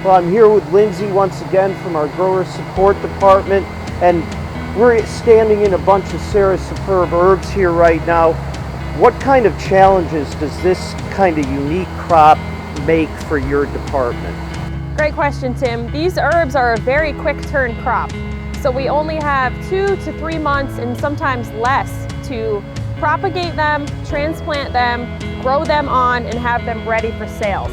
Well, I'm here with Lindsay once again from our grower support department, and we're standing in a bunch of Sarah's superb herbs here right now. What kind of challenges does this kind of unique crop make for your department? Great question, Tim. These herbs are a very quick turn crop. So we only have 2 to 3 months and sometimes less to propagate them, transplant them, grow them on, and have them ready for sales.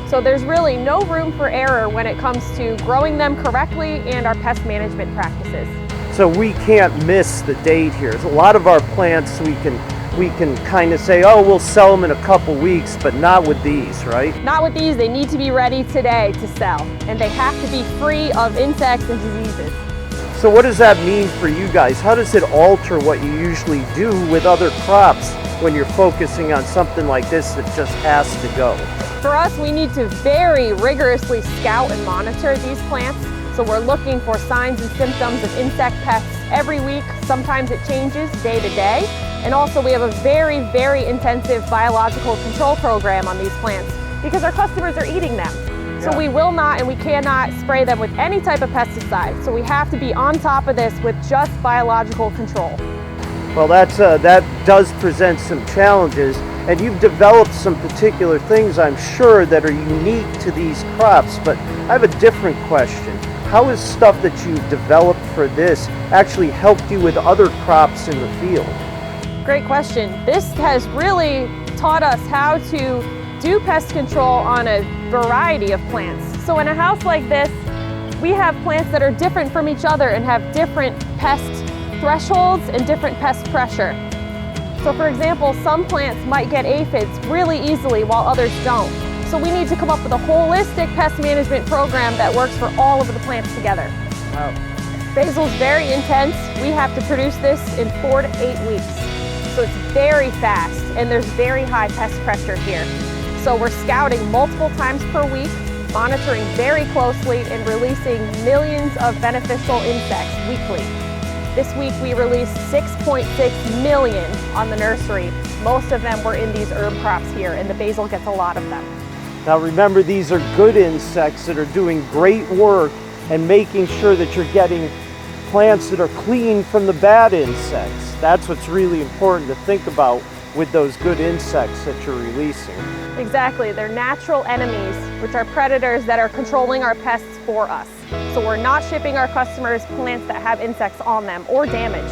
So there's really no room for error when it comes to growing them correctly and our pest management practices. So we can't miss the date here. A lot of our plants we can kind of say, oh, we'll sell them in a couple weeks, but not with these, right? Not with these. They need to be ready today to sell, and they have to be free of insects and diseases. So what does that mean for you guys? How does it alter what you usually do with other crops when you're focusing on something like this that just has to go? For us, we need to very rigorously scout and monitor these plants. So we're looking for signs and symptoms of insect pests every week. Sometimes it changes day to day. And also we have a very, very intensive biological control program on these plants because our customers are eating them. So we will not and we cannot spray them with any type of pesticide. So we have to be on top of this with just biological control. Well, that does present some challenges, and you've developed some particular things, I'm sure, that are unique to these crops. But I have a different question. How has stuff that you've developed for this actually helped you with other crops in the field? Great question. This has really taught us how to do pest control on a variety of plants. So in a house like this, we have plants that are different from each other and have different pest thresholds and different pest pressure. So for example, some plants might get aphids really easily while others don't. So we need to come up with a holistic pest management program that works for all of the plants together. Wow. Basil's very intense. We have to produce this in 4 to 8 weeks. So it's very fast and there's very high pest pressure here. So we're scouting multiple times per week, monitoring very closely and releasing millions of beneficial insects weekly. This week we released 6.6 million on the nursery. Most of them were in these herb crops here, and the basil gets a lot of them. Now remember, these are good insects that are doing great work and making sure that you're getting plants that are clean from the bad insects. That's what's really important to think about with those good insects that you're releasing. Exactly, they're natural enemies, which are predators that are controlling our pests for us. So we're not shipping our customers plants that have insects on them or damage.